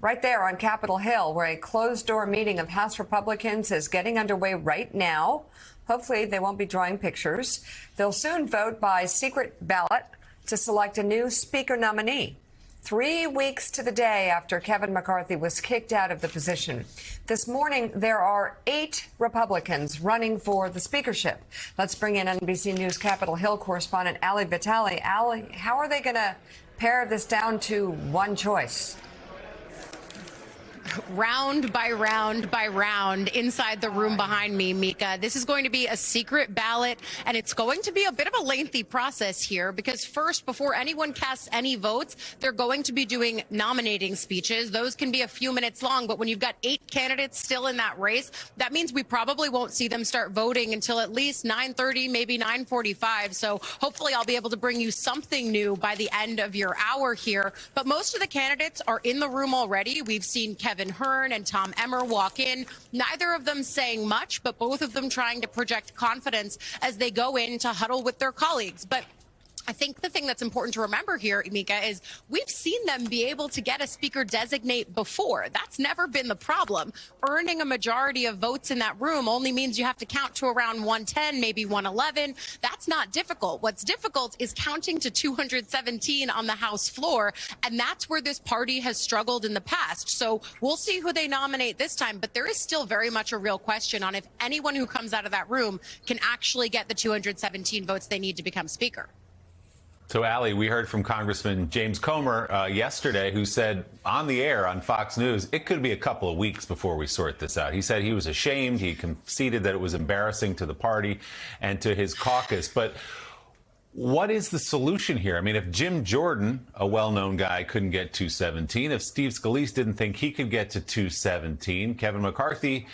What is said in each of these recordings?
right there on Capitol Hill, where a closed-door meeting of House Republicans is getting underway right now. Hopefully, they won't be drawing pictures. They'll soon vote by secret ballot to select a new Speaker nominee. 3 weeks to the day after Kevin McCarthy was kicked out of the position. This morning, there are 8 Republicans running for the speakership. Let's bring in NBC News Capitol Hill correspondent Ali Vitale. Ali, how are they going to pare this down to one choice? Round by round by round inside the room behind me, Mika. This is going to be a secret ballot, and it's going to be a bit of a lengthy process here because first, before anyone casts any votes, they're going to be doing nominating speeches. Those can be a few minutes long, but when you've got 8 candidates still in that race, that means we probably won't see them start voting until at least 9:30, maybe 9:45. So hopefully I'll be able to bring you something new by the end of your hour here. But most of the candidates are in the room already. We've seen Kevin Hern and Tom Emmer walk in, neither of them saying much, but both of them trying to project confidence as they go in to huddle with their colleagues. But I think the thing that's important to remember here, Mika, is we've seen them be able to get a speaker designate before. That's never been the problem. Earning a majority of votes in that room only means you have to count to around 110, maybe 111. That's not difficult. What's difficult is counting to 217 on the House floor, and that's where this party has struggled in the past. So we'll see who they nominate this time, but there is still very much a real question on if anyone who comes out of that room can actually get the 217 votes they need to become speaker. So, Ali, we heard from Congressman James Comer yesterday, who said on the air on Fox News, it could be a couple of weeks before we sort this out. He said he was ashamed. He conceded that it was embarrassing to the party and to his caucus. But what is the solution here? I mean, if Jim Jordan, a well-known guy, couldn't get 217, if Steve Scalise didn't think he could get to 217, Kevin McCarthy,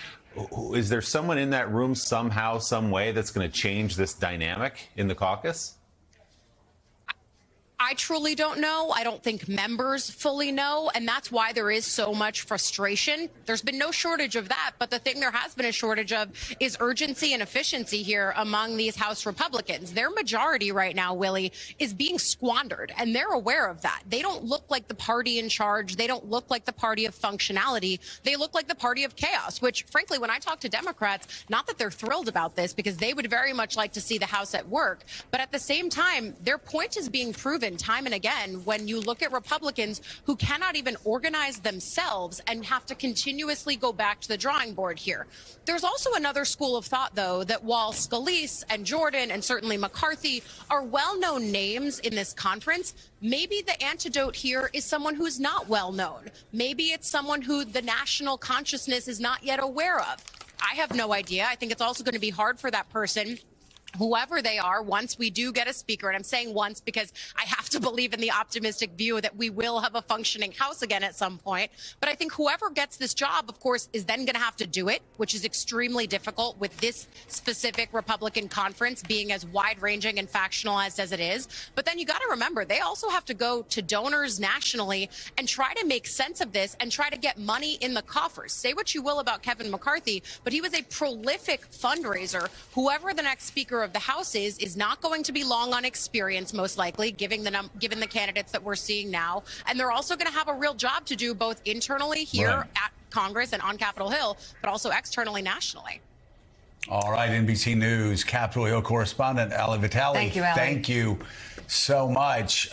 is there someone in that room somehow, some way that's going to change this dynamic in the caucus? I truly don't know. I don't think members fully know, and that's why there is so much frustration. There's been no shortage of that, but the thing there has been a shortage of is urgency and efficiency here among these House Republicans. Their majority right now, Willie, is being squandered, and they're aware of that. They don't look like the party in charge. They don't look like the party of functionality. They look like the party of chaos, which, frankly, when I talk to Democrats, not that they're thrilled about this, because they would very much like to see the House at work, but at the same time, their point is being proven time and again when you look at Republicans who cannot even organize themselves and have to continuously go back to the drawing board here. There's also another school of thought, though, that while Scalise and Jordan and certainly McCarthy are well-known names in this conference, maybe the antidote here is someone who's not well-known. Maybe it's someone who the national consciousness is not yet aware of. I have no idea. I think it's also going to be hard for that person, whoever they are, once we do get a speaker, and I'm saying once because I have to believe in the optimistic view that we will have a functioning House again at some point. But I think whoever gets this job, of course, is then going to have to do it, which is extremely difficult with this specific Republican conference being as wide-ranging and factionalized as it is. But then you got to remember, they also have to go to donors nationally and try to make sense of this and try to get money in the coffers. Say what you will about Kevin McCarthy, but he was a prolific fundraiser. Whoever the next speaker of the House is not going to be long on experience, most likely, given the candidates that we're seeing now. And they're also going to have a real job to do both internally here at Congress and on Capitol Hill, but also externally nationally. All right, NBC News Capitol Hill correspondent Ali Vitale. Thank you, Ali. Thank you so much.